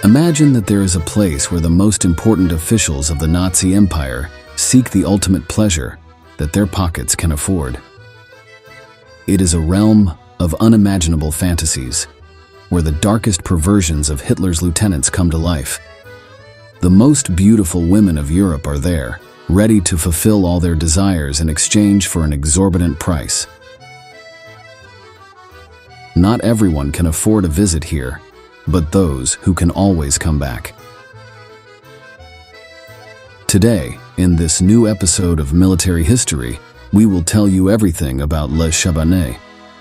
Imagine that there is a place where the most important officials of the Nazi Empire seek the ultimate pleasure that their pockets can afford. It is a realm of unimaginable fantasies, where the darkest perversions of Hitler's lieutenants come to life. The most beautiful women of Europe are there, ready to fulfill all their desires in exchange for an exorbitant price. Not everyone can afford a visit here, but those who can always come back. Today, in this new episode of Military History, we will tell you everything about LUXURIOUS,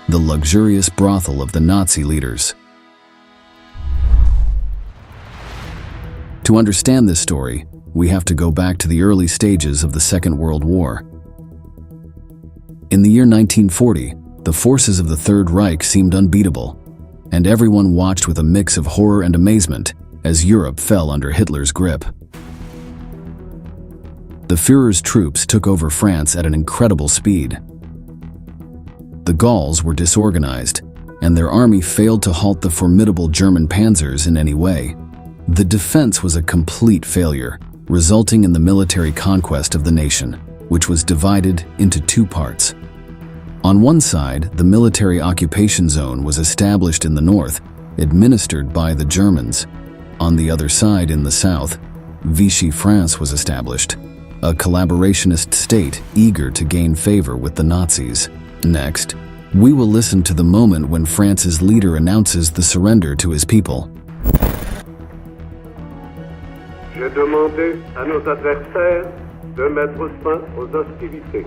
the luxurious brothel of the Nazi leaders. To understand this story, we have to go back to the early stages of the Second World War. In the year 1940, the forces of the Third Reich seemed unbeatable, and everyone watched with a mix of horror and amazement as Europe fell under Hitler's grip. The Führer's troops took over France at an incredible speed. The Gauls were disorganized, and their army failed to halt the formidable German panzers in any way. The defense was a complete failure, resulting in the military conquest of the nation, which was divided into two parts. On one side, the military occupation zone was established in the north, administered by the Germans. On the other side, in the south, Vichy France was established, a collaborationist state eager to gain favor with the Nazis. Next, we will listen to the moment when France's leader announces the surrender to his people. J'ai demandé à nos adversaires de mettre fin aux hostilités.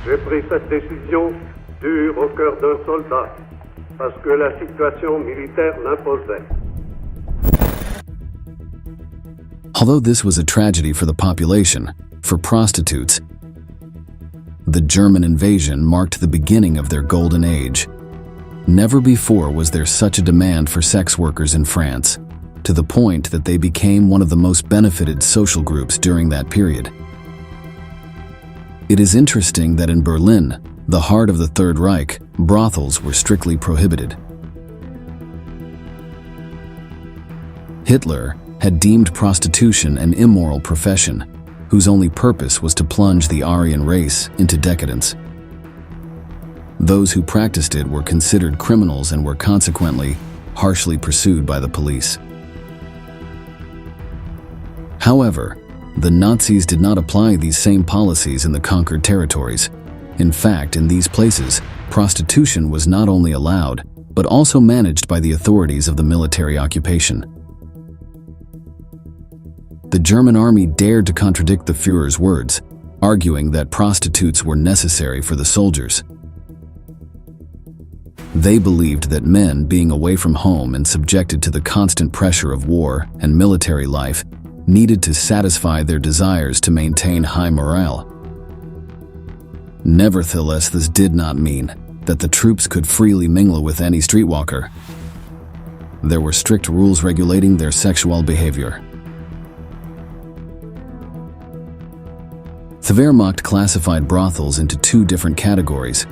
J'ai pris cette décision dure au cœur d'un soldat, parce que la situation militaire l'imposait. Although this was a tragedy for the population, for prostitutes, the German invasion marked the beginning of their golden age. Never before was there such a demand for sex workers in France, to the point that they became one of the most benefited social groups during that period. It is interesting that in Berlin, the heart of the Third Reich, brothels were strictly prohibited. Hitler had deemed prostitution an immoral profession, whose only purpose was to plunge the Aryan race into decadence. Those who practiced it were considered criminals and were consequently harshly pursued by the police. However, the Nazis did not apply these same policies in the conquered territories. In fact, in these places, prostitution was not only allowed, but also managed by the authorities of the military occupation. The German army dared to contradict the Führer's words, arguing that prostitutes were necessary for the soldiers. They believed that men, being away from home and subjected to the constant pressure of war and military life, needed to satisfy their desires to maintain high morale. Nevertheless, this did not mean that the troops could freely mingle with any streetwalker. There were strict rules regulating their sexual behavior. The Wehrmacht classified brothels into two different categories.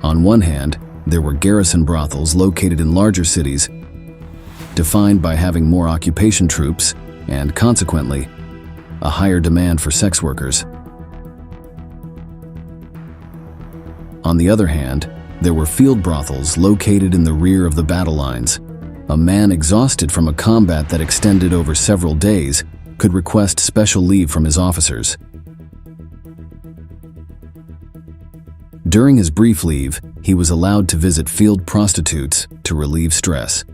On one hand, there were garrison brothels located in larger cities, defined by having more occupation troops and, consequently, a higher demand for sex workers. On the other hand, there were field brothels located in the rear of the battle lines. A man exhausted from a combat that extended over several days could request special leave from his officers. During his brief leave, he was allowed to visit field prostitutes to relieve stress.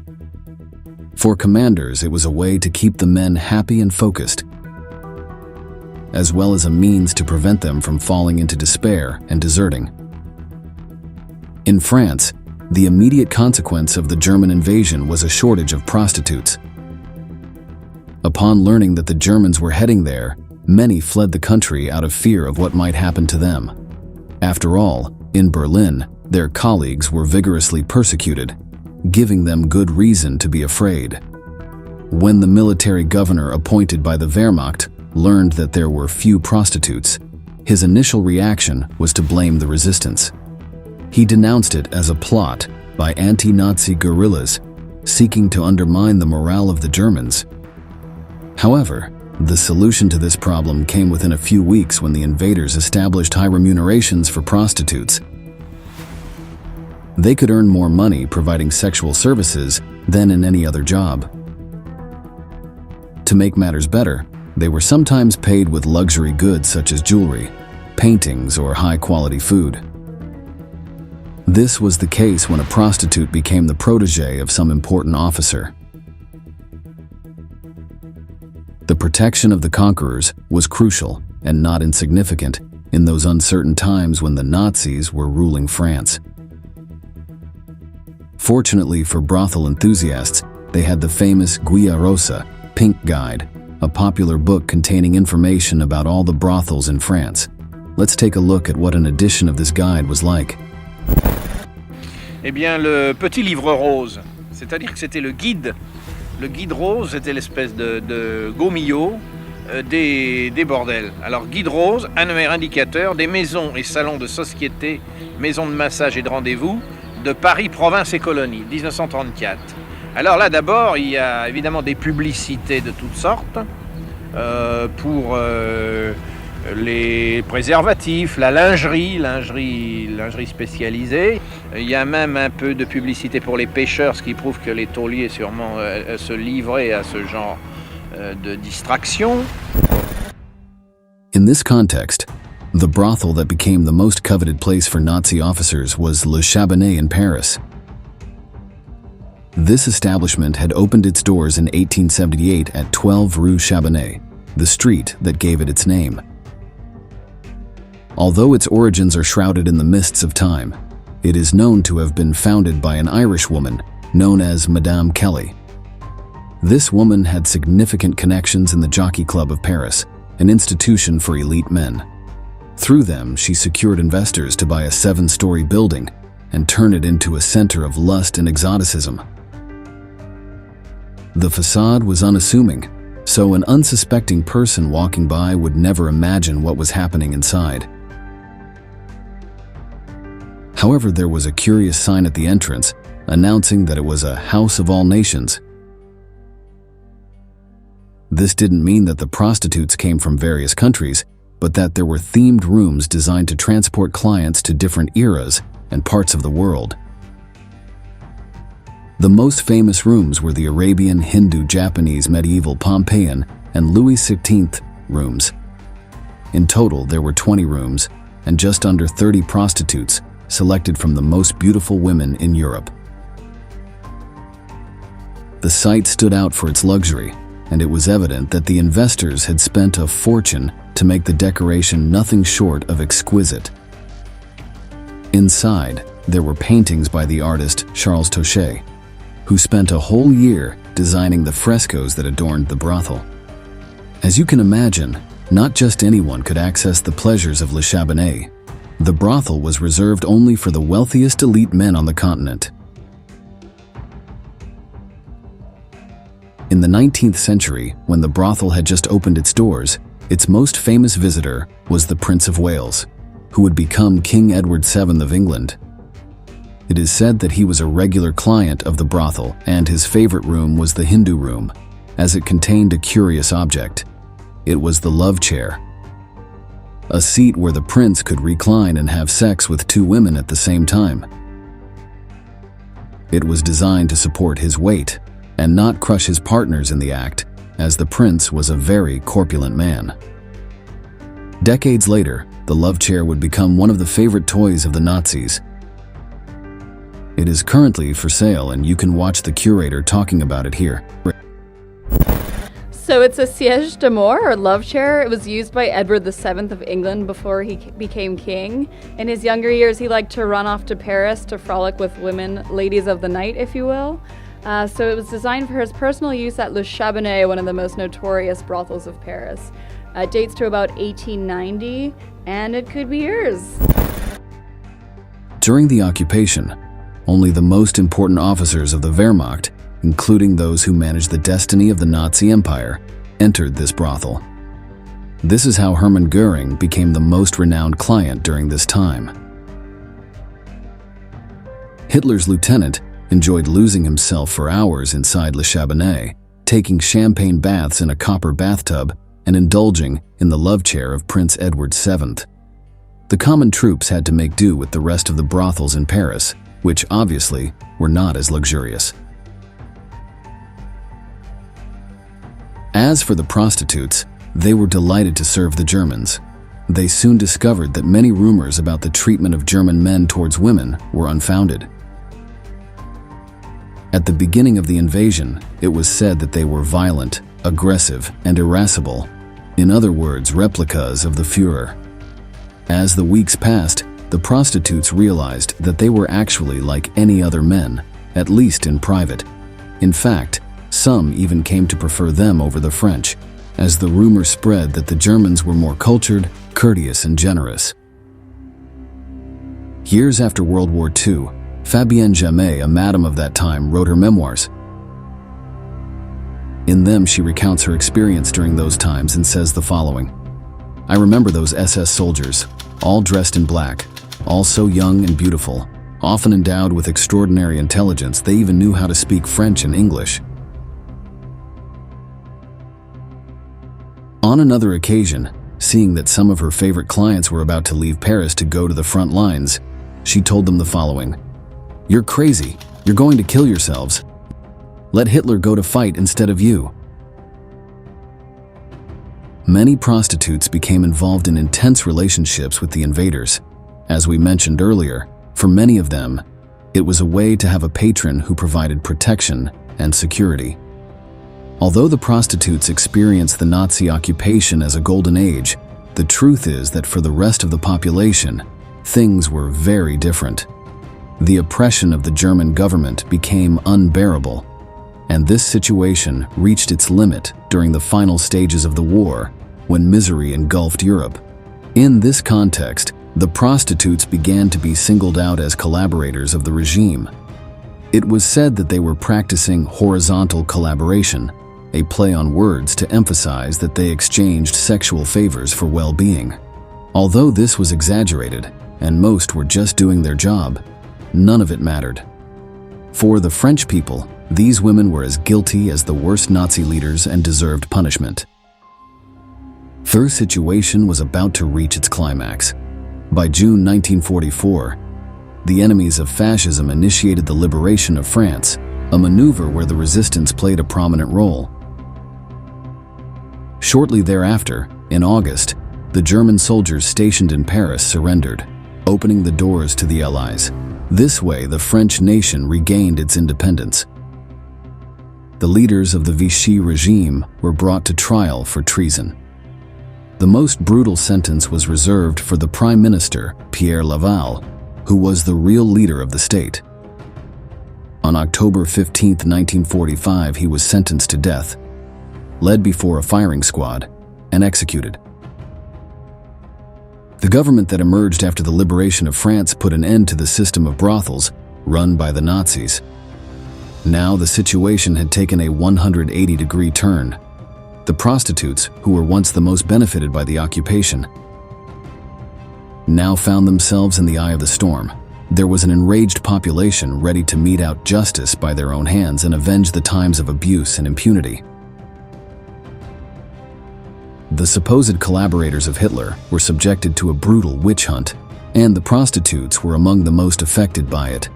For commanders, it was a way to keep the men happy and focused, as well as a means to prevent them from falling into despair and deserting. In France, the immediate consequence of the German invasion was a shortage of prostitutes. Upon learning that the Germans were heading there, many fled the country out of fear of what might happen to them. After all, in Berlin, their colleagues were vigorously persecuted, giving them good reason to be afraid. When the military governor appointed by the Wehrmacht learned that there were few prostitutes, his initial reaction was to blame the resistance. He denounced it as a plot by anti-Nazi guerrillas, seeking to undermine the morale of the Germans. However, the solution to this problem came within a few weeks when the invaders established high remunerations for prostitutes. They could earn more money providing sexual services than in any other job. To make matters better, they were sometimes paid with luxury goods such as jewelry, paintings, or high-quality food. This was the case when a prostitute became the protégé of some important officer. The protection of the conquerors was crucial and not insignificant in those uncertain times when the Nazis were ruling France. Fortunately for brothel enthusiasts, they had the famous Guia Rosa, Pink Guide, a popular book containing information about all the brothels in France. Let's take a look at what an edition of this guide was like. Eh bien, le petit livre rose, c'est-à-dire que c'était le guide. Le guide rose, c'était l'espèce de gomillot des bordels. Alors, guide rose, annuaire indicateur des maisons et salons de société, maisons de massage et de rendez-vous de Paris, province et colonies, 1934. Alors là, d'abord, il y a évidemment des publicités de toutes sortes pour les préservatifs, la lingerie spécialisée. Il y a même un peu de publicité pour les pêcheurs, ce qui prouve que les tauliers sûrement se livraient à ce genre de distraction. In this context, the brothel that became the most coveted place for Nazi officers was Le Chabanais in Paris. This establishment had opened its doors in 1878 at 12 Rue Chabanais, the street that gave it its name. Although its origins are shrouded in the mists of time, it is known to have been founded by an Irish woman known as Madame Kelly. This woman had significant connections in the Jockey Club of Paris, an institution for elite men. Through them, she secured investors to buy a 7-story building and turn it into a center of lust and exoticism. The facade was unassuming, so an unsuspecting person walking by would never imagine what was happening inside. However, there was a curious sign at the entrance, announcing that it was a house of all nations. This didn't mean that the prostitutes came from various countries, but that there were themed rooms designed to transport clients to different eras and parts of the world. The most famous rooms were the Arabian, Hindu, Japanese, medieval, Pompeian, and Louis XVI rooms. In total, there were 20 rooms and just under 30 prostitutes selected from the most beautiful women in Europe. The site stood out for its luxury, and it was evident that the investors had spent a fortune to make the decoration nothing short of exquisite. Inside, there were paintings by the artist Charles Touchet, who spent a whole year designing the frescoes that adorned the brothel. As you can imagine, not just anyone could access the pleasures of Le Chabanais. The brothel was reserved only for the wealthiest elite men on the continent. In the 19th century, when the brothel had just opened its doors, its most famous visitor was the Prince of Wales, who would become King Edward VII of England. It is said that he was a regular client of the brothel, and his favorite room was the Hindu room, as it contained a curious object. It was the love chair, a seat where the prince could recline and have sex with 2 women at the same time. It was designed to support his weight and not crush his partners in the act, as the prince was a very corpulent man. Decades later, the love chair would become one of the favorite toys of the Nazis. It is currently for sale, and you can watch the curator talking about it here. So it's a siège d'amour, or love chair. It was used by Edward VII of England before he became king. In his younger years, he liked to run off to Paris to frolic with women, ladies of the night, if you will. So it was designed for his personal use at Le Chabanais, one of the most notorious brothels of Paris. It dates to about 1890, and it could be yours. During the occupation, only the most important officers of the Wehrmacht, including those who managed the destiny of the Nazi Empire, entered this brothel. This is how Hermann Göring became the most renowned client during this time. Hitler's lieutenant, enjoyed losing himself for hours inside Le Chabanais, taking champagne baths in a copper bathtub, and indulging in the love chair of Prince Edward VII. The common troops had to make do with the rest of the brothels in Paris, which obviously were not as luxurious. As for the prostitutes, they were delighted to serve the Germans. They soon discovered that many rumors about the treatment of German men towards women were unfounded. At the beginning of the invasion, it was said that they were violent, aggressive, and irascible. In other words, replicas of the Führer. As the weeks passed, the prostitutes realized that they were actually like any other men, at least in private. In fact, some even came to prefer them over the French, as the rumor spread that the Germans were more cultured, courteous, and generous. Years after World War II, Fabienne Jamais, a madam of that time, wrote her memoirs. In them, she recounts her experience during those times and says the following: "I remember those SS soldiers, all dressed in black, all so young and beautiful, often endowed with extraordinary intelligence. They even knew how to speak French and English." On another occasion, seeing that some of her favorite clients were about to leave Paris to go to the front lines, she told them the following: "You're crazy. You're going to kill yourselves. Let Hitler go to fight instead of you." Many prostitutes became involved in intense relationships with the invaders. As we mentioned earlier, for many of them, it was a way to have a patron who provided protection and security. Although the prostitutes experienced the Nazi occupation as a golden age, the truth is that for the rest of the population, things were very different. The oppression of the German government became unbearable, and this situation reached its limit during the final stages of the war, when misery engulfed Europe. In this context, the prostitutes began to be singled out as collaborators of the regime. It was said that they were practicing horizontal collaboration, a play on words to emphasize that they exchanged sexual favors for well-being. Although this was exaggerated, and most were just doing their job, none of it mattered. For the French people, these women were as guilty as the worst Nazi leaders and deserved punishment. The situation was about to reach its climax. By June 1944, the enemies of fascism initiated the liberation of France, a maneuver where the resistance played a prominent role. Shortly thereafter, in August, the German soldiers stationed in Paris surrendered, opening the doors to the Allies. This way, the French nation regained its independence. The leaders of the Vichy regime were brought to trial for treason. The most brutal sentence was reserved for the Prime Minister, Pierre Laval, who was the real leader of the state. On October 15, 1945, he was sentenced to death, led before a firing squad, and executed. The government that emerged after the liberation of France put an end to the system of brothels run by the Nazis. Now the situation had taken a 180-degree turn. The prostitutes, who were once the most benefited by the occupation, now found themselves in the eye of the storm. There was an enraged population ready to mete out justice by their own hands and avenge the times of abuse and impunity. The supposed collaborators of Hitler were subjected to a brutal witch hunt, and the prostitutes were among the most affected by it.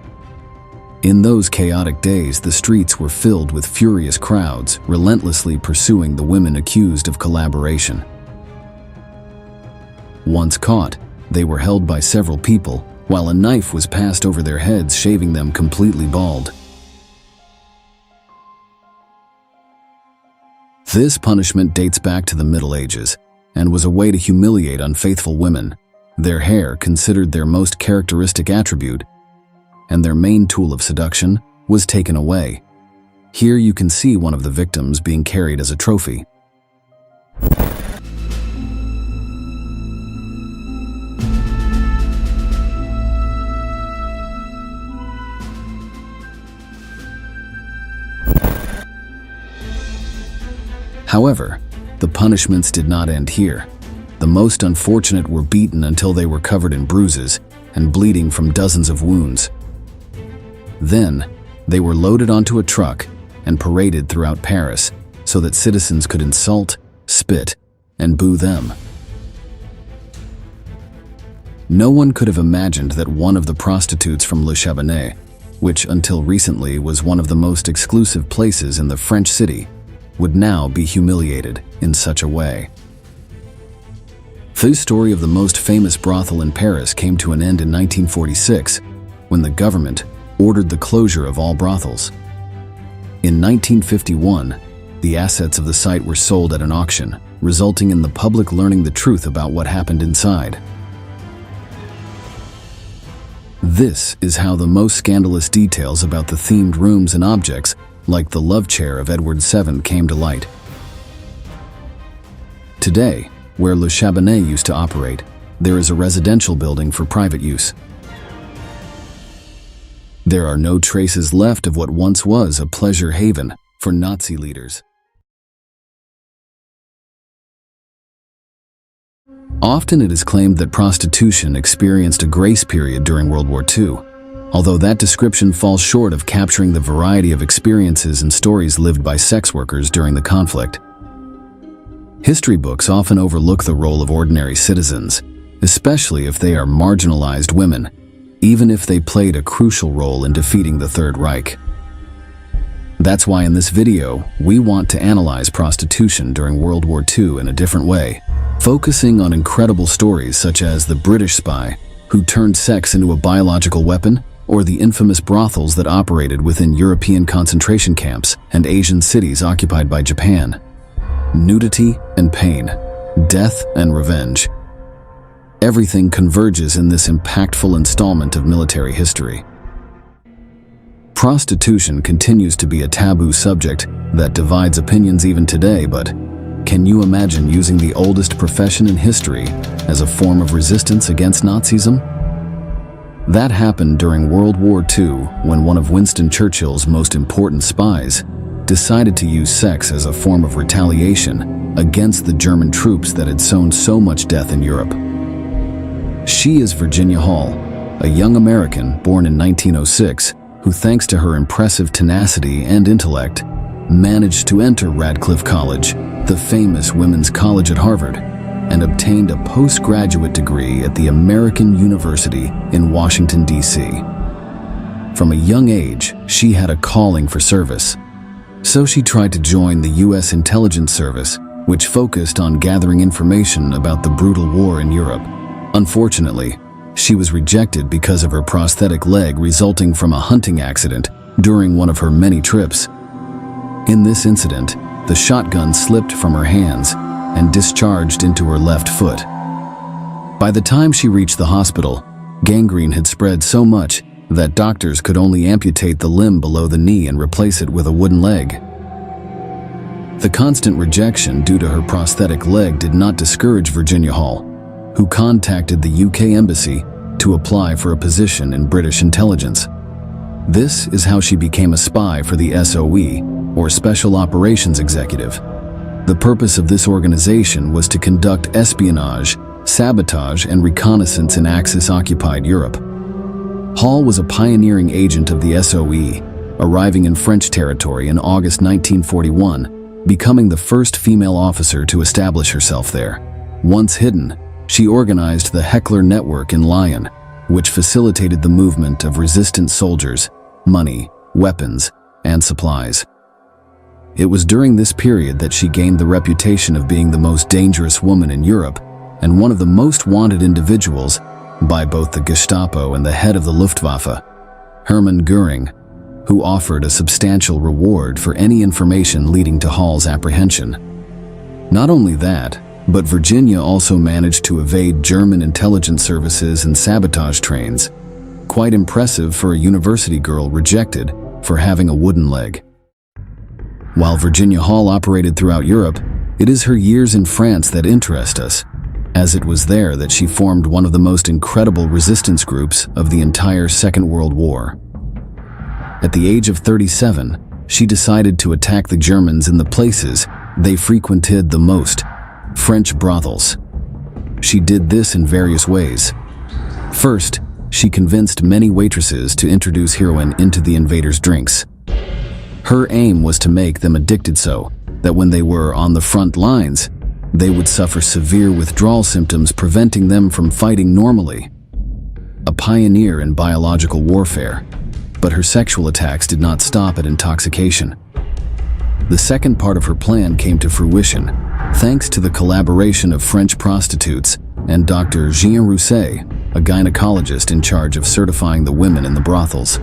In those chaotic days, the streets were filled with furious crowds, relentlessly pursuing the women accused of collaboration. Once caught, they were held by several people, while a knife was passed over their heads, shaving them completely bald. This punishment dates back to the Middle Ages and was a way to humiliate unfaithful women. Their hair, considered their most characteristic attribute, and their main tool of seduction, was taken away. Here you can see one of the victims being carried as a trophy. However, the punishments did not end here. The most unfortunate were beaten until they were covered in bruises and bleeding from dozens of wounds. Then, They were loaded onto a truck and paraded throughout Paris so that citizens could insult, spit, and boo them. No one could have imagined that one of the prostitutes from Le Chabanais, which until recently was one of the most exclusive places in the French city, would now be humiliated in such a way. The story of the most famous brothel in Paris came to an end in 1946, when the government ordered the closure of all brothels. In 1951, the assets of the site were sold at an auction, resulting in the public learning the truth about what happened inside. This is how the most scandalous details about the themed rooms and objects, like the love chair of Edward VII, came to light. Today, where Le Chabanais used to operate, there is a residential building for private use. There are no traces left of what once was a pleasure haven for Nazi leaders. Often it is claimed that prostitution experienced a grace period during World War II, although that description falls short of capturing the variety of experiences and stories lived by sex workers during the conflict. History books often overlook the role of ordinary citizens, especially if they are marginalized women, even if they played a crucial role in defeating the Third Reich. That's why in this video, we want to analyze prostitution during World War II in a different way, focusing on incredible stories such as the British spy who turned sex into a biological weapon, or the infamous brothels that operated within European concentration camps and Asian cities occupied by Japan. Nudity and pain, death and revenge. Everything converges in this impactful installment of military history. Prostitution continues to be a taboo subject that divides opinions even today, but can you imagine using the oldest profession in history as a form of resistance against Nazism? That happened during World War II when one of Winston Churchill's most important spies decided to use sex as a form of retaliation against the German troops that had sown so much death in Europe. She is Virginia Hall, a young American born in 1906 who, thanks to her impressive tenacity and intellect, managed to enter Radcliffe College, the famous women's college at Harvard, and obtained a postgraduate degree at the American University in Washington, D.C. From a young age, she had a calling for service. So she tried to join the U.S. intelligence service, which focused on gathering information about the brutal war in Europe. Unfortunately, she was rejected because of her prosthetic leg resulting from a hunting accident during one of her many trips. In this incident, the shotgun slipped from her hands and discharged into her left foot. By the time she reached the hospital, gangrene had spread so much that doctors could only amputate the limb below the knee and replace it with a wooden leg. The constant rejection due to her prosthetic leg did not discourage Virginia Hall, who contacted the UK Embassy to apply for a position in British intelligence. This is how she became a spy for the SOE, or Special Operations Executive. The purpose of this organization was to conduct espionage, sabotage, and reconnaissance in Axis-occupied Europe. Hall was a pioneering agent of the SOE, arriving in French territory in August 1941, becoming the first female officer to establish herself there. Once hidden, she organized the Heckler Network in Lyon, which facilitated the movement of resistant soldiers, money, weapons, and supplies. It was during this period that she gained the reputation of being the most dangerous woman in Europe and one of the most wanted individuals by both the Gestapo and the head of the Luftwaffe, Hermann Göring, who offered a substantial reward for any information leading to Hall's apprehension. Not only that, but Virginia also managed to evade German intelligence services and sabotage trains. Quite impressive for a university girl rejected for having a wooden leg. While Virginia Hall operated throughout Europe, it is her years in France that interest us, as it was there that she formed one of the most incredible resistance groups of the entire Second World War. At the age of 37, she decided to attack the Germans in the places they frequented the most, French brothels. She did this in various ways. First, she convinced many waitresses to introduce heroin into the invaders' drinks. Her aim was to make them addicted so that when they were on the front lines, they would suffer severe withdrawal symptoms preventing them from fighting normally. A pioneer in biological warfare, but her sexual attacks did not stop at intoxication. The second part of her plan came to fruition thanks to the collaboration of French prostitutes and Dr. Jean Rousset, a gynecologist in charge of certifying the women in the brothels.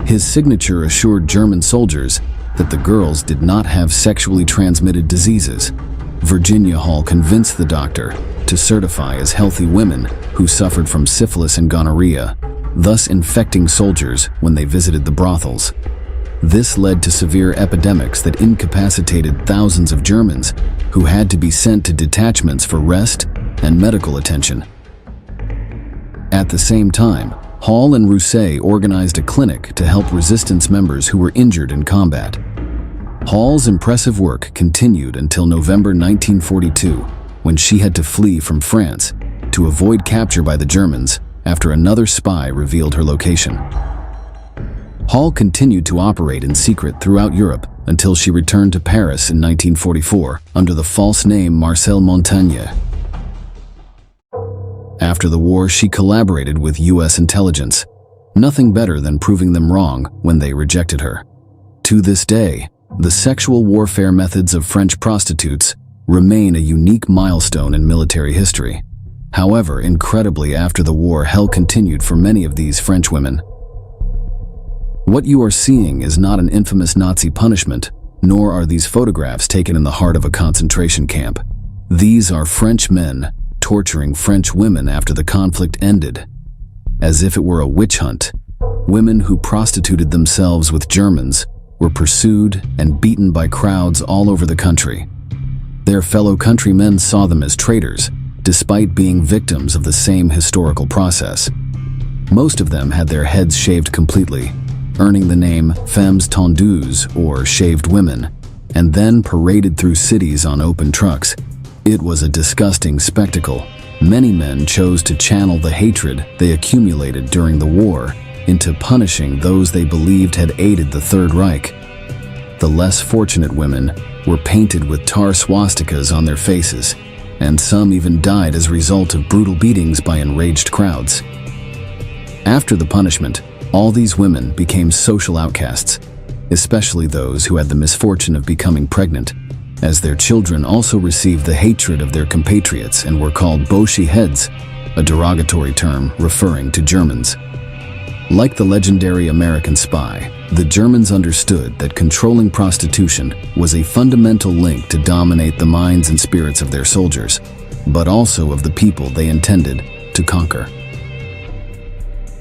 His signature assured German soldiers that the girls did not have sexually transmitted diseases. Virginia Hall convinced the doctor to certify as healthy women who suffered from syphilis and gonorrhea, thus infecting soldiers when they visited the brothels. This led to severe epidemics that incapacitated thousands of Germans who had to be sent to detachments for rest and medical attention. At the same time, Hall and Rousset organized a clinic to help resistance members who were injured in combat. Hall's impressive work continued until November 1942, when she had to flee from France to avoid capture by the Germans after another spy revealed her location. Hall continued to operate in secret throughout Europe until she returned to Paris in 1944 under the false name Marcel Montaigne. After the war, she collaborated with U.S. intelligence, nothing better than proving them wrong when they rejected her. To this day, the sexual warfare methods of French prostitutes remain a unique milestone in military history. However, incredibly, after the war, hell continued for many of these French women. What you are seeing is not an infamous Nazi punishment, nor are these photographs taken in the heart of a concentration camp. These are French men torturing French women after the conflict ended. As if it were a witch hunt, women who prostituted themselves with Germans were pursued and beaten by crowds all over the country. Their fellow countrymen saw them as traitors, despite being victims of the same historical process. Most of them had their heads shaved completely, earning the name femmes tendues, or shaved women, and then paraded through cities on open trucks. It was a disgusting spectacle. Many men chose to channel the hatred they accumulated during the war into punishing those they believed had aided the Third Reich. The less fortunate women were painted with tar swastikas on their faces, and some even died as a result of brutal beatings by enraged crowds. After the punishment, all these women became social outcasts, especially those who had the misfortune of becoming pregnant, as their children also received the hatred of their compatriots and were called Boshi heads, a derogatory term referring to Germans. Like the legendary American spy, the Germans understood that controlling prostitution was a fundamental link to dominate the minds and spirits of their soldiers, but also of the people they intended to conquer.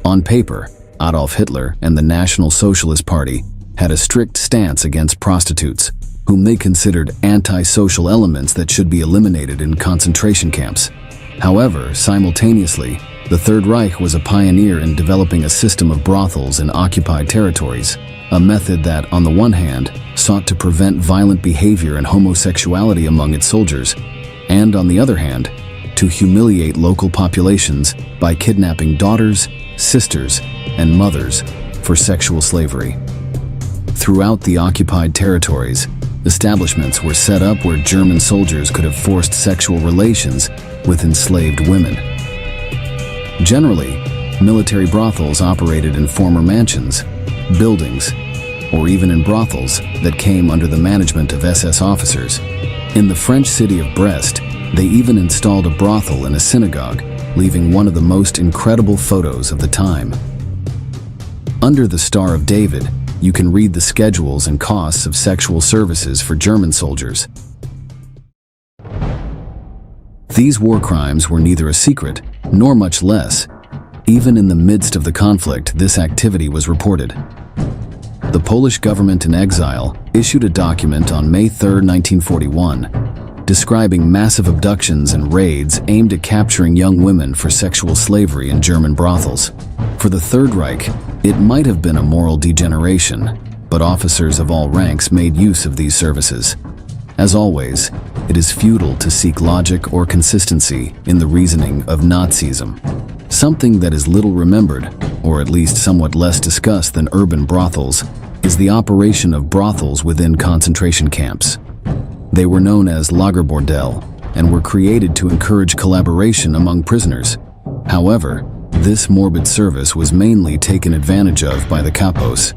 On paper, Adolf Hitler and the National Socialist Party had a strict stance against prostitutes, whom they considered anti-social elements that should be eliminated in concentration camps. However, simultaneously, the Third Reich was a pioneer in developing a system of brothels in occupied territories, a method that, on the one hand, sought to prevent violent behavior and homosexuality among its soldiers, and on the other hand, to humiliate local populations by kidnapping daughters, sisters, and mothers for sexual slavery. Throughout the occupied territories, establishments were set up where German soldiers could have forced sexual relations with enslaved women. Generally, military brothels operated in former mansions, buildings, or even in brothels that came under the management of SS officers. In the French city of Brest, they even installed a brothel in a synagogue, leaving one of the most incredible photos of the time. Under the Star of David, you can read the schedules and costs of sexual services for German soldiers. These war crimes were neither a secret, nor much less. Even in the midst of the conflict, this activity was reported. The Polish government in exile issued a document on May 3, 1941, describing massive abductions and raids aimed at capturing young women for sexual slavery in German brothels. For the Third Reich, it might have been a moral degeneration, but officers of all ranks made use of these services. As always, it is futile to seek logic or consistency in the reasoning of Nazism. Something that is little remembered, or at least somewhat less discussed than urban brothels, is the operation of brothels within concentration camps. They were known as Lagerbordell and were created to encourage collaboration among prisoners. However, this morbid service was mainly taken advantage of by the capos.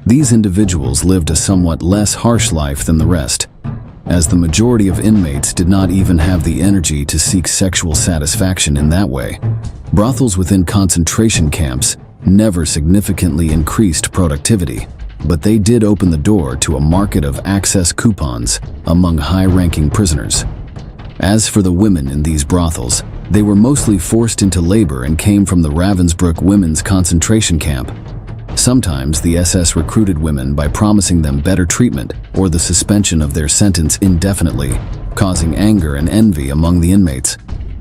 These individuals lived a somewhat less harsh life than the rest, as the majority of inmates did not even have the energy to seek sexual satisfaction in that way. Brothels within concentration camps never significantly increased productivity, but they did open the door to a market of access coupons among high-ranking prisoners. As for the women in these brothels, they were mostly forced into labor and came from the Ravensbrück women's concentration camp. Sometimes the SS recruited women by promising them better treatment or the suspension of their sentence indefinitely, causing anger and envy among the inmates.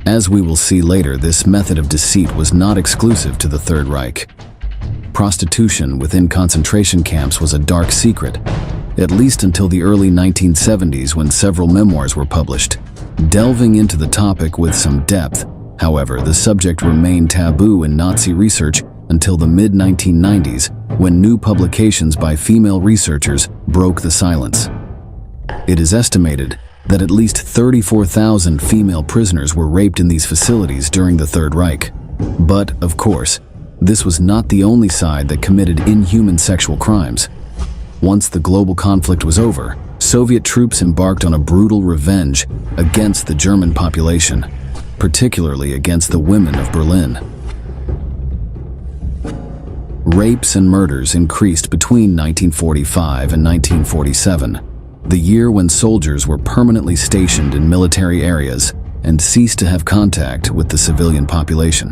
As we will see later, this method of deceit was not exclusive to the Third Reich. Prostitution within concentration camps was a dark secret, at least until the early 1970s when several memoirs were published, delving into the topic with some depth. However, the subject remained taboo in Nazi research until the mid-1990s, when new publications by female researchers broke the silence. It is estimated that at least 34,000 female prisoners were raped in these facilities during the Third Reich. But, of course, this was not the only side that committed inhuman sexual crimes. Once the global conflict was over, Soviet troops embarked on a brutal revenge against the German population, particularly against the women of Berlin. Rapes and murders increased between 1945 and 1947, the year when soldiers were permanently stationed in military areas and ceased to have contact with the civilian population.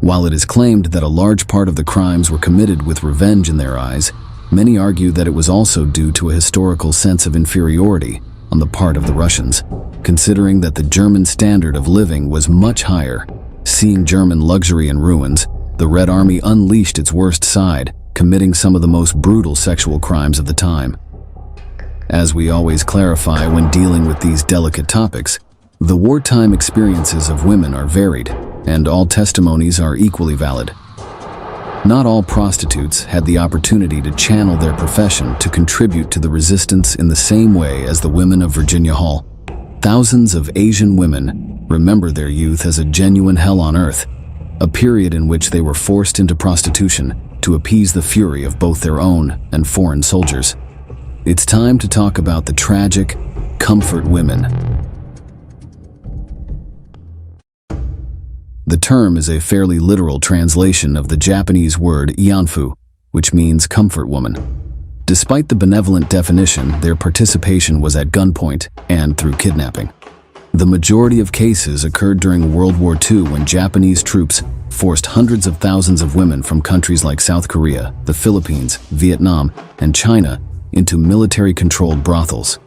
While it is claimed that a large part of the crimes were committed with revenge in their eyes, many argue that it was also due to a historical sense of inferiority on the part of the Russians, considering that the German standard of living was much higher. Seeing German luxury in ruins, the Red Army unleashed its worst side, committing some of the most brutal sexual crimes of the time. As we always clarify when dealing with these delicate topics, the wartime experiences of women are varied, and all testimonies are equally valid. Not all prostitutes had the opportunity to channel their profession to contribute to the resistance in the same way as the women of Virginia Hall. Thousands of Asian women remember their youth as a genuine hell on earth, a period in which they were forced into prostitution to appease the fury of both their own and foreign soldiers. It's time to talk about the tragic comfort women. The term is a fairly literal translation of the Japanese word ianfu, which means comfort woman. Despite the benevolent definition, their participation was at gunpoint and through kidnapping. The majority of cases occurred during World War II when Japanese troops forced hundreds of thousands of women from countries like South Korea, the Philippines, Vietnam, and China into military-controlled brothels.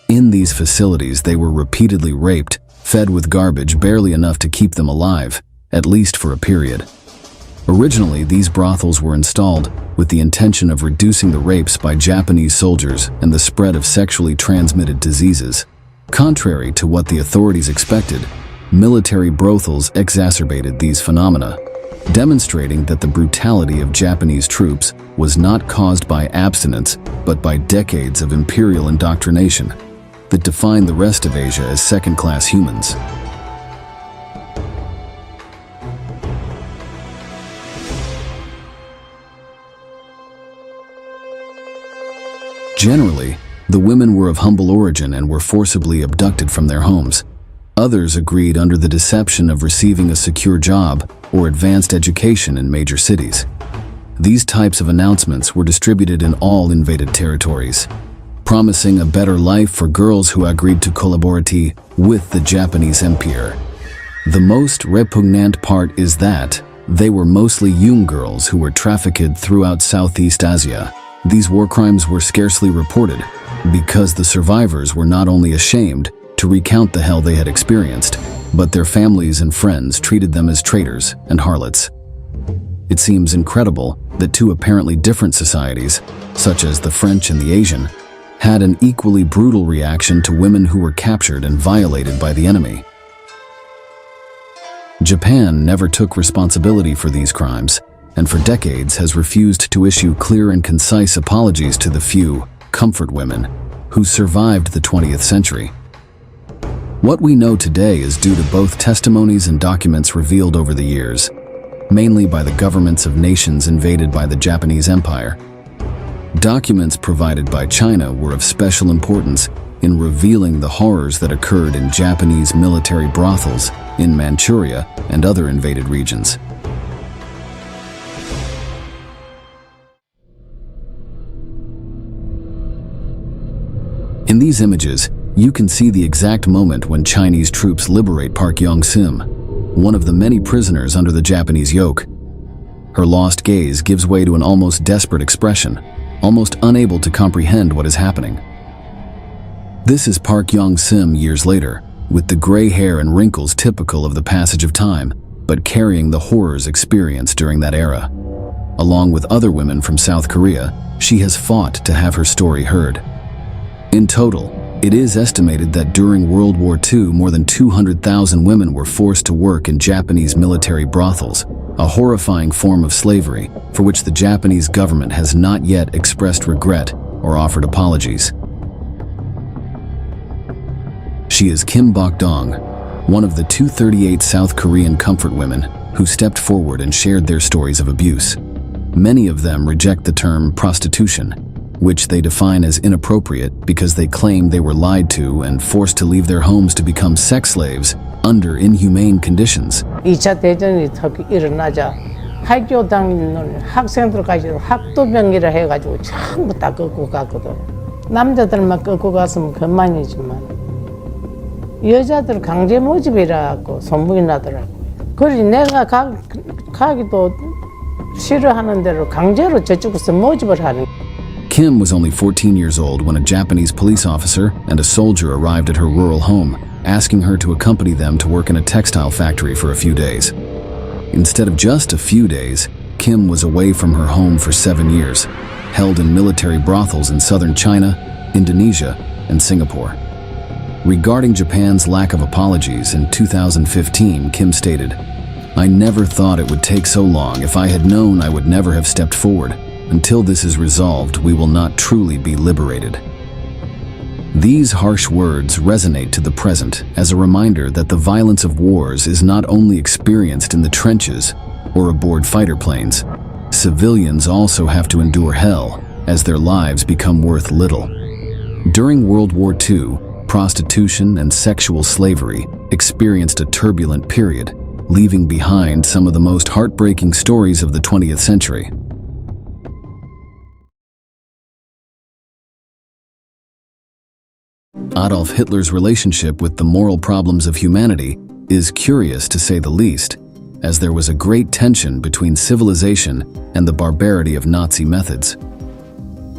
In these facilities, they were repeatedly raped, fed with garbage barely enough to keep them alive, at least for a period. Originally, these brothels were installed with the intention of reducing the rapes by Japanese soldiers and the spread of sexually transmitted diseases. Contrary to what the authorities expected, military brothels exacerbated these phenomena, demonstrating that the brutality of Japanese troops was not caused by abstinence, but by decades of imperial indoctrination that defined the rest of Asia as second-class humans. Generally, the women were of humble origin and were forcibly abducted from their homes. Others agreed under the deception of receiving a secure job or advanced education in major cities. These types of announcements were distributed in all invaded territories, promising a better life for girls who agreed to collaborate with the Japanese Empire. The most repugnant part is that they were mostly young girls who were trafficked throughout Southeast Asia. These war crimes were scarcely reported because the survivors were not only ashamed to recount the hell they had experienced, but their families and friends treated them as traitors and harlots. It seems incredible that two apparently different societies, such as the French and the Asian, had an equally brutal reaction to women who were captured and violated by the enemy. Japan never took responsibility for these crimes, and for decades has refused to issue clear and concise apologies to the few comfort women who survived the 20th century. What we know today is due to both testimonies and documents revealed over the years, mainly by the governments of nations invaded by the Japanese Empire. Documents provided by China were of special importance in revealing the horrors that occurred in Japanese military brothels in Manchuria and other invaded regions. In these images, you can see the exact moment when Chinese troops liberate Park Yong-sim, one of the many prisoners under the Japanese yoke. Her lost gaze gives way to an almost desperate expression, almost unable to comprehend what is happening. This is Park Yong-sim years later, with the gray hair and wrinkles typical of the passage of time, but carrying the horrors experienced during that era. Along with other women from South Korea, she has fought to have her story heard. In total, it is estimated that during World War II, more than 200,000 women were forced to work in Japanese military brothels, a horrifying form of slavery for which the Japanese government has not yet expressed regret or offered apologies. She is Kim Bok-dong, one of the 238 South Korean comfort women who stepped forward and shared their stories of abuse. Many of them reject the term prostitution, which they define as inappropriate because they claim they were lied to and forced to leave their homes to become sex slaves under inhumane conditions. 2차 대전이 일어나자 학교 다니는 학생들까지도 학도병이라 해가지고 전부 다 끌고 갔거든. 남자들만 끌고 갔으면 그만이지만 여자들 강제 모집이라 갖고 소문이 나더라고. 그래서 내가 가기도 싫어하는 대로 강제로 저쪽에서 모집을 하는. Kim was only 14 years old when a Japanese police officer and a soldier arrived at her rural home, asking her to accompany them to work in a textile factory for a few days. Instead of just a few days, Kim was away from her home for 7 years, held in military brothels in southern China, Indonesia, and Singapore. Regarding Japan's lack of apologies in 2015, Kim stated, "I never thought it would take so long. If I had known, I would never have stepped forward. Until this is resolved, we will not truly be liberated." These harsh words resonate to the present as a reminder that the violence of wars is not only experienced in the trenches or aboard fighter planes. Civilians also have to endure hell as their lives become worth little. During World War II, prostitution and sexual slavery experienced a turbulent period, leaving behind some of the most heartbreaking stories of the 20th century. Adolf Hitler's relationship with the moral problems of humanity is curious to say the least, as there was a great tension between civilization and the barbarity of Nazi methods.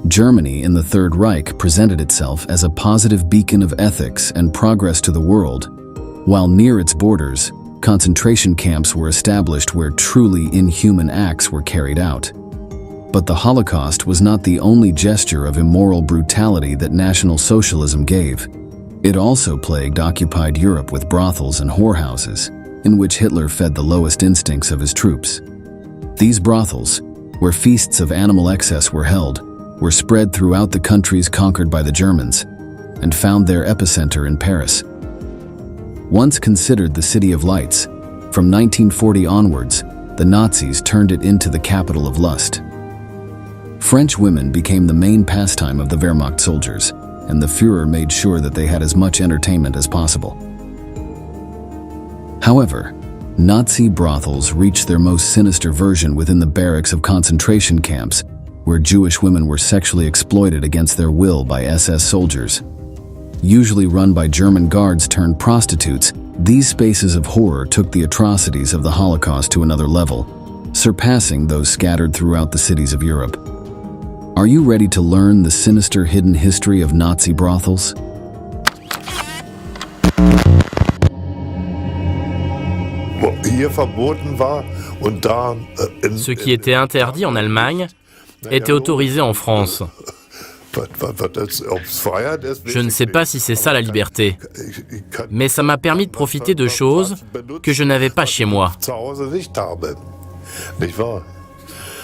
Germany in the Third Reich presented itself as a positive beacon of ethics and progress to the world, while near its borders, concentration camps were established where truly inhuman acts were carried out. But the Holocaust was not the only gesture of immoral brutality that National Socialism gave. It also plagued occupied Europe with brothels and whorehouses, in which Hitler fed the lowest instincts of his troops. These brothels, where feasts of animal excess were held, were spread throughout the countries conquered by the Germans, and found their epicenter in Paris. Once considered the City of Lights, from 1940 onwards, the Nazis turned it into the capital of lust. French women became the main pastime of the Wehrmacht soldiers, and the Führer made sure that they had as much entertainment as possible. However, Nazi brothels reached their most sinister version within the barracks of concentration camps, where Jewish women were sexually exploited against their will by SS soldiers. Usually run by German guards turned prostitutes, these spaces of horror took the atrocities of the Holocaust to another level, surpassing those scattered throughout the cities of Europe. Are you ready to learn the sinister hidden history of Nazi brothels? Ce qui était interdit en Allemagne était autorisé en France. Je ne sais pas si c'est ça la liberté, mais ça m'a permis de profiter de choses que je n'avais pas chez moi,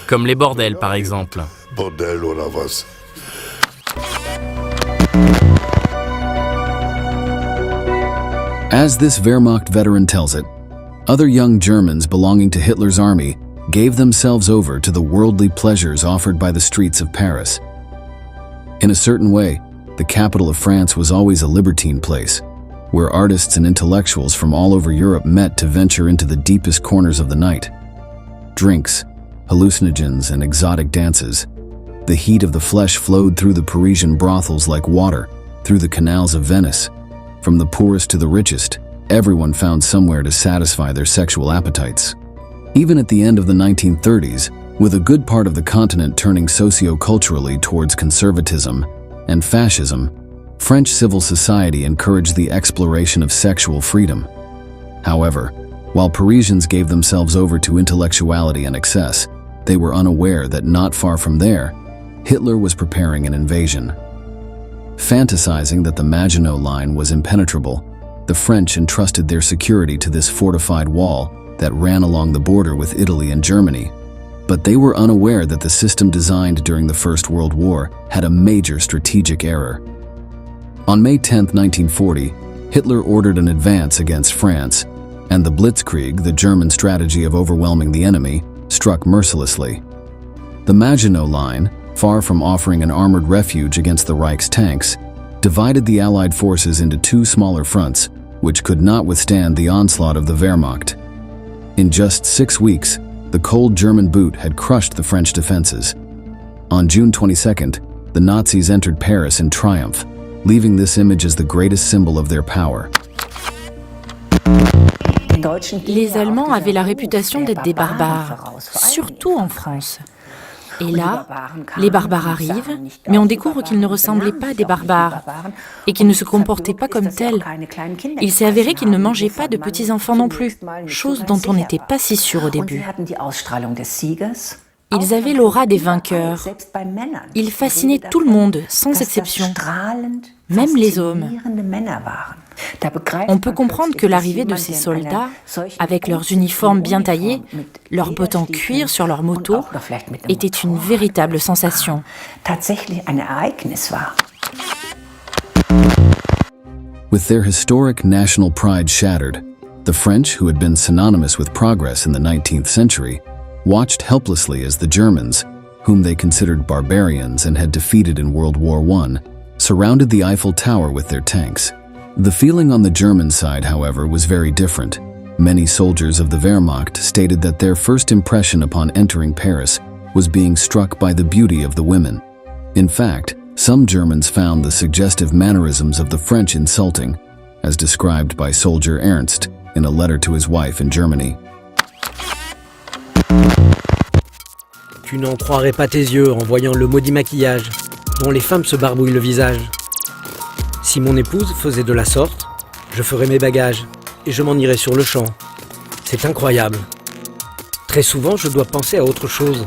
comme les bordels par exemple. As this Wehrmacht veteran tells it, other young Germans belonging to Hitler's army gave themselves over to the worldly pleasures offered by the streets of Paris. In a certain way, the capital of France was always a libertine place, where artists and intellectuals from all over Europe met to venture into the deepest corners of the night. Drinks, hallucinogens, and exotic dances. The heat of the flesh flowed through the Parisian brothels like water, through the canals of Venice. From the poorest to the richest, everyone found somewhere to satisfy their sexual appetites. Even at the end of the 1930s, with a good part of the continent turning socio-culturally towards conservatism and fascism, French civil society encouraged the exploration of sexual freedom. However, while Parisians gave themselves over to intellectuality and excess, they were unaware that not far from there, Hitler was preparing an invasion. Fantasizing that the Maginot Line was impenetrable, the French entrusted their security to this fortified wall that ran along the border with Italy and Germany. But they were unaware that the system designed during the First World War had a major strategic error. On May 10, 1940, Hitler ordered an advance against France, and the Blitzkrieg, the German strategy of overwhelming the enemy, struck mercilessly. The Maginot Line, far from offering an armored refuge against the Reich's tanks, divided the Allied forces into two smaller fronts, which could not withstand the onslaught of the Wehrmacht. In just 6 weeks, the cold German boot had crushed the French defenses. On June 22nd, the Nazis entered Paris in triumph, leaving this image as the greatest symbol of their power. Les Allemands avaient la réputation d'être des barbares, surtout en France. Et là, les barbares arrivent, mais on découvre qu'ils ne ressemblaient pas à des barbares et qu'ils ne se comportaient pas comme tels. Il s'est avéré qu'ils ne mangeaient pas de petits-enfants non plus, chose dont on n'était pas si sûr au début. Ils avaient l'aura des vainqueurs. Ils fascinaient tout le monde, sans exception, même les hommes. On peut comprendre que l'arrivée de ces soldats, avec leurs uniformes bien taillés, leurs bottes en cuir sur leurs motos, était une véritable sensation. With their historic national pride shattered, the French, who had been synonymous with progress in the 19th century, watched helplessly as the Germans, whom they considered barbarians and had defeated in World War I, surrounded the Eiffel Tower with their tanks. The feeling on the German side, however, was very different. Many soldiers of the Wehrmacht stated that their first impression upon entering Paris was being struck by the beauty of the women. In fact, some Germans found the suggestive mannerisms of the French insulting, as described by soldier Ernst in a letter to his wife in Germany. Tu n'en croirais pas tes yeux en voyant le maudit maquillage dont les femmes se barbouillent le visage. Si mon épouse faisait de la sorte, je ferais mes bagages et je m'en irais sur le champ. C'est incroyable. Très souvent, je dois penser à autre chose,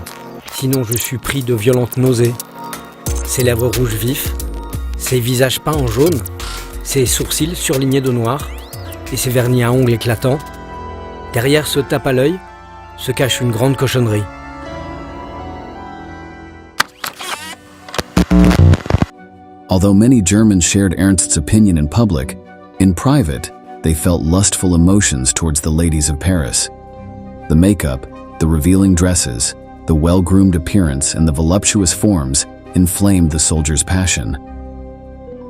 sinon je suis pris de violentes nausées. Ses lèvres rouges vifs, ses visages peints en jaune, ses sourcils surlignés de noir et ses vernis à ongles éclatants. Derrière ce tape à l'œil se cache une grande cochonnerie. Although many Germans shared Ernst's opinion in public, in private, they felt lustful emotions towards the ladies of Paris. The makeup, the revealing dresses, the well-groomed appearance, and the voluptuous forms inflamed the soldiers' passion.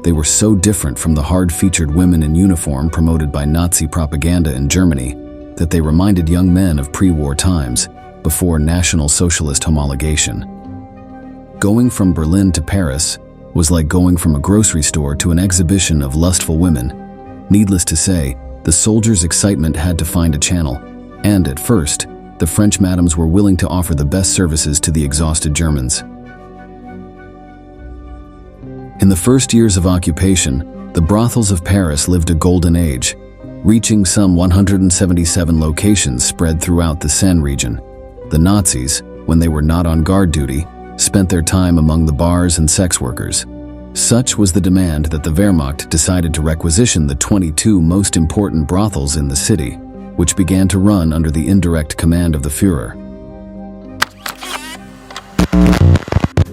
They were so different from the hard-featured women in uniform promoted by Nazi propaganda in Germany that they reminded young men of pre-war times, before National Socialist homologation. Going from Berlin to Paris was like going from a grocery store to an exhibition of lustful women. Needless to say, the soldiers' excitement had to find a channel, and at first, the French madams were willing to offer the best services to the exhausted Germans. In the first years of occupation, the brothels of Paris lived a golden age, reaching some 177 locations spread throughout the Seine region. The Nazis, when they were not on guard duty, spent their time among the bars and sex workers. Such was the demand that the Wehrmacht decided to requisition the 22 most important brothels in the city, which began to run under the indirect command of the Führer.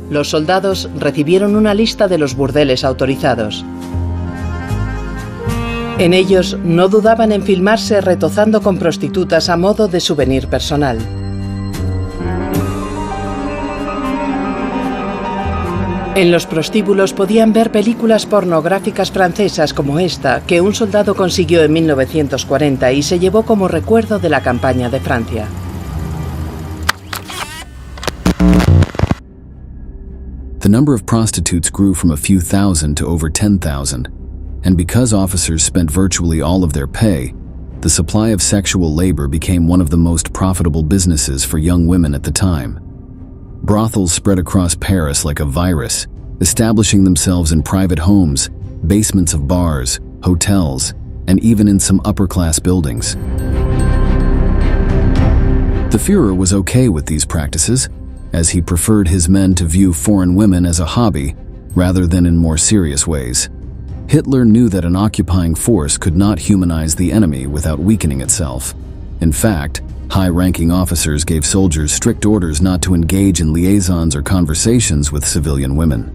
Los soldados recibieron una lista de los burdeles autorizados. En ellos no dudaban en filmarse retozando con prostitutas a modo de souvenir personal. En los prostíbulos podían ver películas pornográficas francesas como esta, que un soldado consiguió en 1940 y se llevó como recuerdo de la campaña de Francia. The number of prostitutes grew from a few thousand to over 10,000, and because officers spent virtually all of their pay, the supply of sexual labor became one of the most profitable businesses for young women at the time. Brothels spread across Paris like a virus, establishing themselves in private homes, basements of bars, hotels, and even in some upper-class buildings. The Führer was okay with these practices, as he preferred his men to view foreign women as a hobby rather than in more serious ways. Hitler knew that an occupying force could not humanize the enemy without weakening itself. In fact, high-ranking officers gave soldiers strict orders not to engage in liaisons or conversations with civilian women.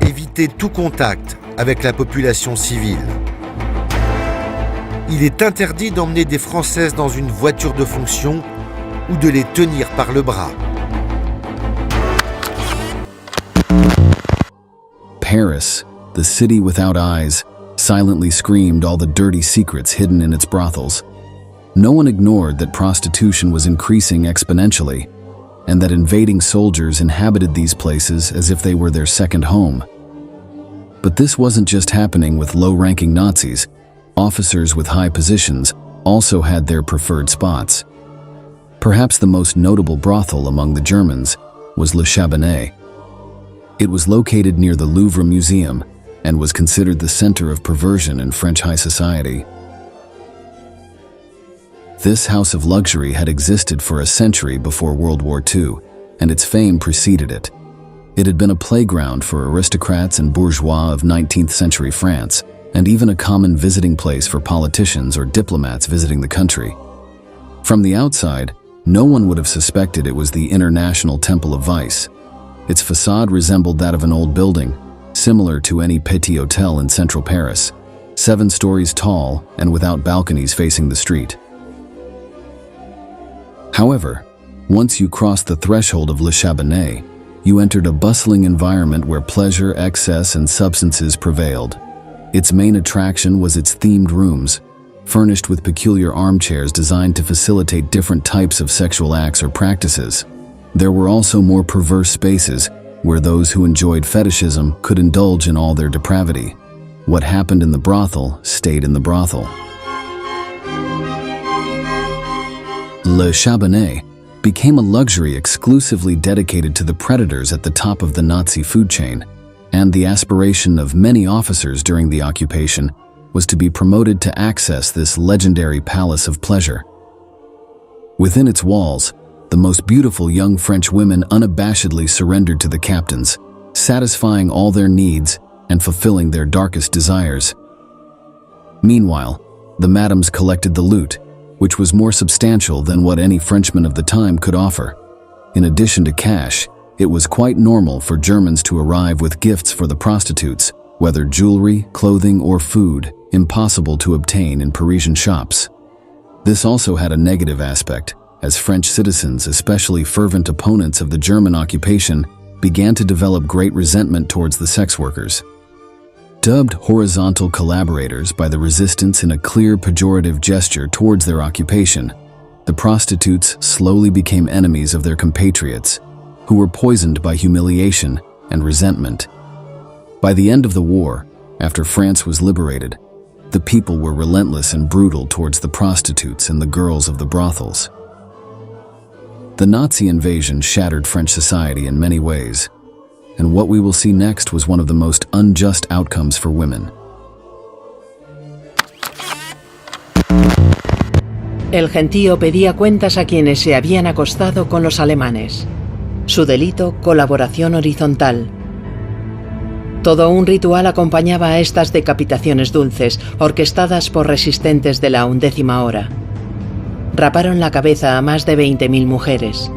Éviter tout contact avec la population civile. Il est interdit d'emmener des Françaises dans une voiture de fonction ou de les tenir par le bras. Paris, the city without eyes, silently screamed all the dirty secrets hidden in its brothels. No one ignored that prostitution was increasing exponentially, and that invading soldiers inhabited these places as if they were their second home. But this wasn't just happening with low-ranking Nazis. Officers with high positions also had their preferred spots. Perhaps the most notable brothel among the Germans was Le Chabanais. It was located near the Louvre Museum and was considered the center of perversion in French high society. This house of luxury had existed for a century before World War II, and its fame preceded it. It had been a playground for aristocrats and bourgeois of 19th century France, and even a common visiting place for politicians or diplomats visiting the country. From the outside, no one would have suspected it was the International Temple of Vice. Its facade resembled that of an old building, similar to any petit hotel in central Paris, 7 stories tall and without balconies facing the street. However, once you crossed the threshold of Le Chabanais, you entered a bustling environment where pleasure, excess, and substances prevailed. Its main attraction was its themed rooms, furnished with peculiar armchairs designed to facilitate different types of sexual acts or practices. There were also more perverse spaces where those who enjoyed fetishism could indulge in all their depravity. What happened in the brothel stayed in the brothel. Le Chabanais became a luxury exclusively dedicated to the predators at the top of the Nazi food chain, and the aspiration of many officers during the occupation was to be promoted to access this legendary palace of pleasure. Within its walls, the most beautiful young French women unabashedly surrendered to the captains, satisfying all their needs and fulfilling their darkest desires. Meanwhile, the madams collected the loot, which was more substantial than what any Frenchman of the time could offer. In addition to cash, it was quite normal for Germans to arrive with gifts for the prostitutes, whether jewelry, clothing, or food, impossible to obtain in Parisian shops. This also had a negative aspect, as French citizens, especially fervent opponents of the German occupation, began to develop great resentment towards the sex workers. Dubbed horizontal collaborators by the resistance in a clear pejorative gesture towards their occupation, the prostitutes slowly became enemies of their compatriots, who were poisoned by humiliation and resentment. By the end of the war, after France was liberated, the people were relentless and brutal towards the prostitutes and the girls of the brothels. The Nazi invasion shattered French society in many ways, and what we will see next was one of the most unjust outcomes for women. El gentío pedía cuentas a quienes se habían acostado con los alemanes. Su delito, colaboración horizontal. Todo un ritual acompañaba a estas decapitaciones dulces, orquestadas por resistentes de la 11ª hora. Raparon la cabeza a más de 20.000 mujeres.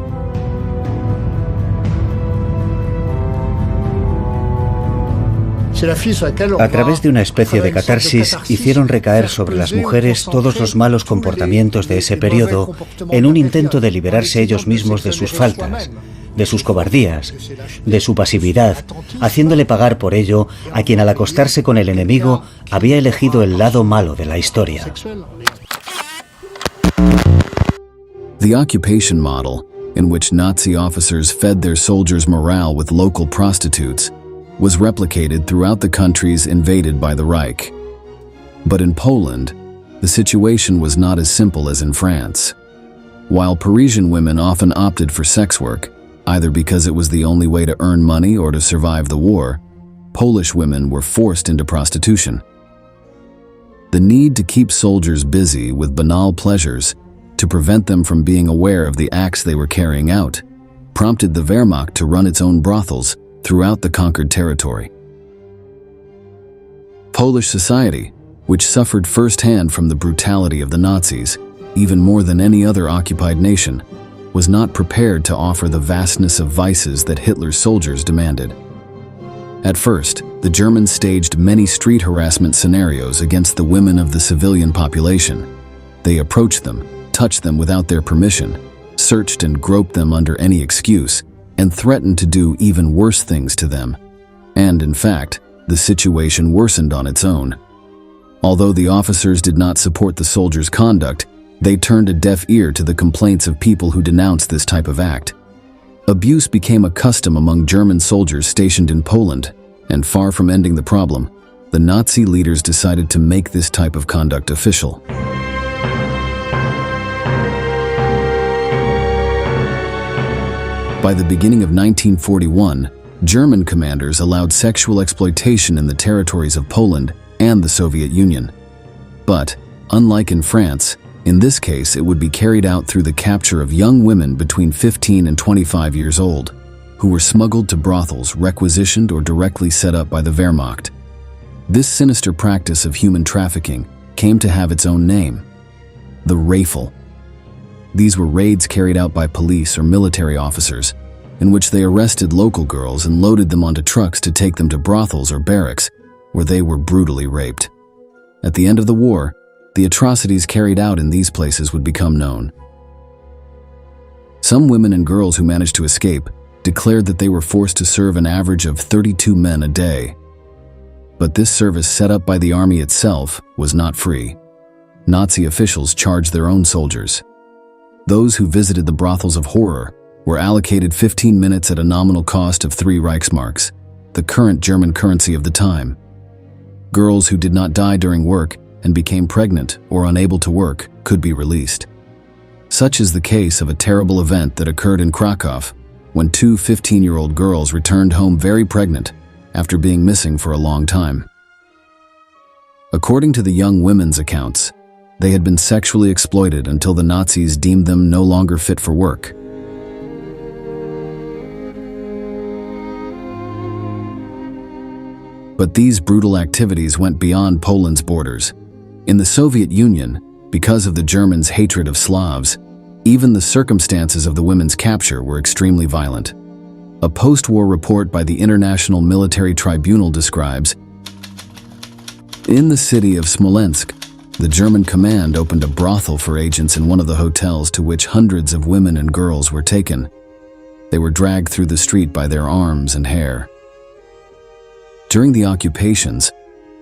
A través de una especie de catarsis, hicieron recaer sobre las mujeres todos los malos comportamientos de ese periodo en un intento de liberarse ellos mismos de sus faltas, de sus cobardías, de su pasividad, haciéndole pagar por ello a quien al acostarse con el enemigo había elegido el lado malo de la historia. The occupation model, in which Nazi officers fed their soldiers' morale with local prostitutes, was replicated throughout the countries invaded by the Reich. But in Poland, the situation was not as simple as in France. While Parisian women often opted for sex work, either because it was the only way to earn money or to survive the war, Polish women were forced into prostitution. The need to keep soldiers busy with banal pleasures, to prevent them from being aware of the acts they were carrying out, prompted the Wehrmacht to run its own brothels throughout the conquered territory. Polish society, which suffered firsthand from the brutality of the Nazis, even more than any other occupied nation, was not prepared to offer the vastness of vices that Hitler's soldiers demanded. At first, the Germans staged many street harassment scenarios against the women of the civilian population. They approached them, touched them without their permission, searched and groped them under any excuse, and threatened to do even worse things to them. And in fact, the situation worsened on its own. Although the officers did not support the soldiers' conduct, they turned a deaf ear to the complaints of people who denounced this type of act. Abuse became a custom among German soldiers stationed in Poland, and far from ending the problem, the Nazi leaders decided to make this type of conduct official. By the beginning of 1941, German commanders allowed sexual exploitation in the territories of Poland and the Soviet Union. But, unlike in France, in this case it would be carried out through the capture of young women between 15 and 25 years old, who were smuggled to brothels requisitioned or directly set up by the Wehrmacht. This sinister practice of human trafficking came to have its own name: the Rifle. These were raids carried out by police or military officers, in which they arrested local girls and loaded them onto trucks to take them to brothels or barracks, where they were brutally raped. At the end of the war, the atrocities carried out in these places would become known. Some women and girls who managed to escape declared that they were forced to serve an average of 32 men a day. But this service set up by the army itself was not free. Nazi officials charged their own soldiers. Those who visited the brothels of horror were allocated 15 minutes at a nominal cost of 3 Reichsmarks, the current German currency of the time. Girls who did not die during work and became pregnant or unable to work could be released. Such is the case of a terrible event that occurred in Krakow, when 2 15-year-old girls returned home very pregnant after being missing for a long time. According to the young women's accounts, they had been sexually exploited until the Nazis deemed them no longer fit for work. But these brutal activities went beyond Poland's borders. In the Soviet Union, because of the Germans' hatred of Slavs, even the circumstances of the women's capture were extremely violent. A post-war report by the International Military Tribunal describes, in the city of Smolensk, the German command opened a brothel for agents in one of the hotels to which hundreds of women and girls were taken. They were dragged through the street by their arms and hair. During the occupations,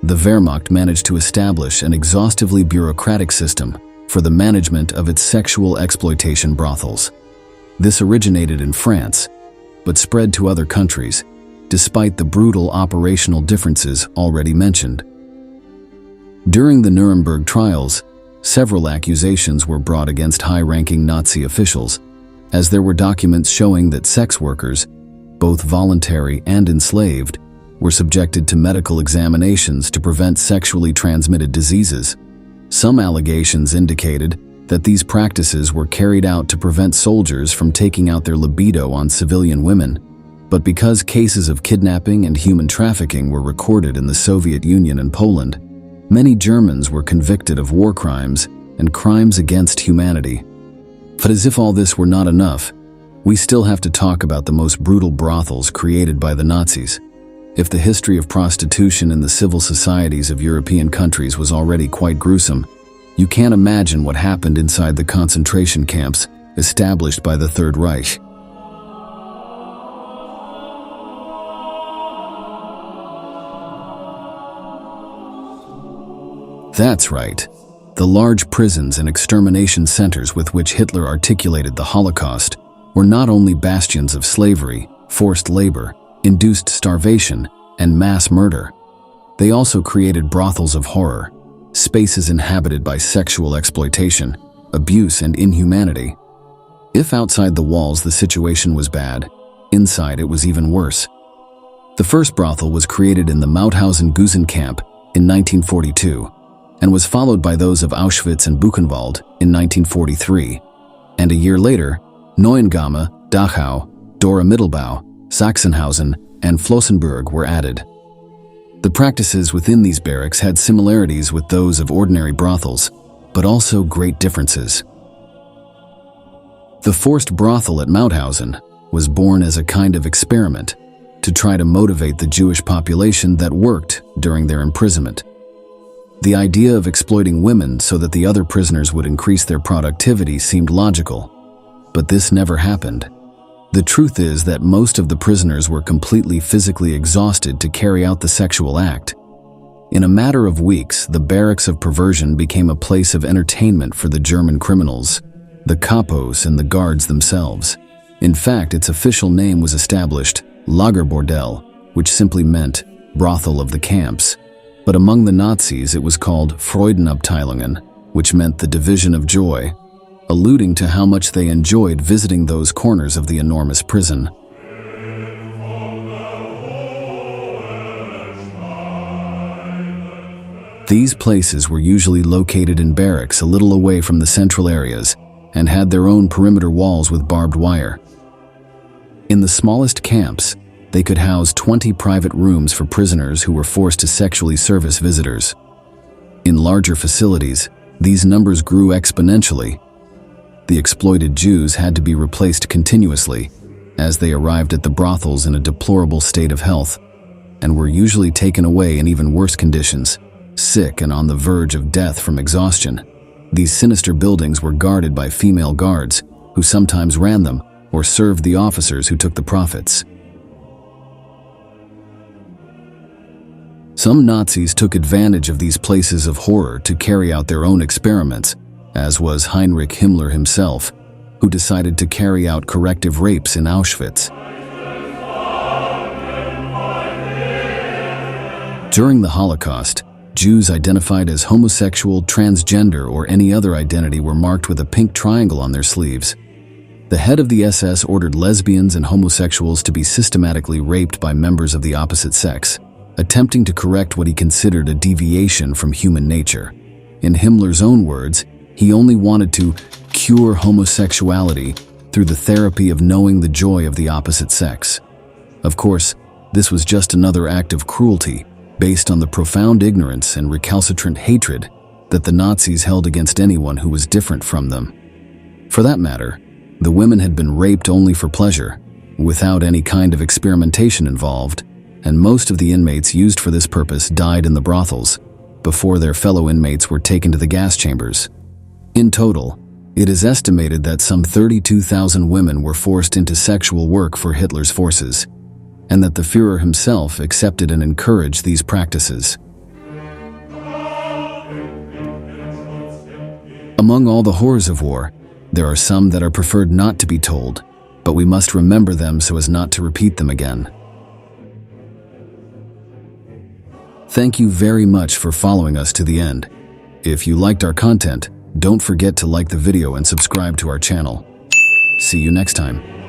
the Wehrmacht managed to establish an exhaustively bureaucratic system for the management of its sexual exploitation brothels. This originated in France, but spread to other countries, despite the brutal operational differences already mentioned. During the Nuremberg trials, several accusations were brought against high-ranking Nazi officials, as there were documents showing that sex workers, both voluntary and enslaved, were subjected to medical examinations to prevent sexually transmitted diseases. Some allegations indicated that these practices were carried out to prevent soldiers from taking out their libido on civilian women, but because cases of kidnapping and human trafficking were recorded in the Soviet Union and Poland, many Germans were convicted of war crimes and crimes against humanity. But as if all this were not enough, we still have to talk about the most brutal brothels created by the Nazis. If the history of prostitution in the civil societies of European countries was already quite gruesome, you can't imagine what happened inside the concentration camps established by the Third Reich. That's right. The large prisons and extermination centers with which Hitler articulated the Holocaust were not only bastions of slavery, forced labor, induced starvation, and mass murder. They also created brothels of horror, spaces inhabited by sexual exploitation, abuse, and inhumanity. If outside the walls the situation was bad, inside it was even worse. The first brothel was created in the Mauthausen-Gusen camp in 1942, and was followed by those of Auschwitz and Buchenwald in 1943, and a year later, Neuengamme, Dachau, Dora Mittelbau, Sachsenhausen, and Flossenburg were added. The practices within these barracks had similarities with those of ordinary brothels, but also great differences. The forced brothel at Mauthausen was born as a kind of experiment to try to motivate the Jewish population that worked during their imprisonment. The idea of exploiting women so that the other prisoners would increase their productivity seemed logical, but this never happened. The truth is that most of the prisoners were completely physically exhausted to carry out the sexual act. In a matter of weeks, the barracks of perversion became a place of entertainment for the German criminals, the kapos, and the guards themselves. In fact, its official name was established, Lagerbordell, which simply meant brothel of the camps. But among the Nazis it was called Freudenabteilungen, which meant the division of joy, alluding to how much they enjoyed visiting those corners of the enormous prison. These places were usually located in barracks a little away from the central areas and had their own perimeter walls with barbed wire. In the smallest camps, they could house 20 private rooms for prisoners who were forced to sexually service visitors. In larger facilities, these numbers grew exponentially. The exploited Jews had to be replaced continuously, as they arrived at the brothels in a deplorable state of health, and were usually taken away in even worse conditions, sick and on the verge of death from exhaustion. These sinister buildings were guarded by female guards, who sometimes ran them or served the officers who took the profits. Some Nazis took advantage of these places of horror to carry out their own experiments, as was Heinrich Himmler himself, who decided to carry out corrective rapes in Auschwitz. During the Holocaust, Jews identified as homosexual, transgender, or any other identity were marked with a pink triangle on their sleeves. The head of the SS ordered lesbians and homosexuals to be systematically raped by members of the opposite sex, attempting to correct what he considered a deviation from human nature. In Himmler's own words, he only wanted to cure homosexuality through the therapy of knowing the joy of the opposite sex. Of course, this was just another act of cruelty based on the profound ignorance and recalcitrant hatred that the Nazis held against anyone who was different from them. For that matter, the women had been raped only for pleasure, without any kind of experimentation involved, and most of the inmates used for this purpose died in the brothels before their fellow inmates were taken to the gas chambers. In total, it is estimated that some 32,000 women were forced into sexual work for Hitler's forces, and that the Führer himself accepted and encouraged these practices. Among all the horrors of war, there are some that are preferred not to be told, but we must remember them so as not to repeat them again. Thank you very much for following us to the end. If you liked our content, don't forget to like the video and subscribe to our channel. See you next time.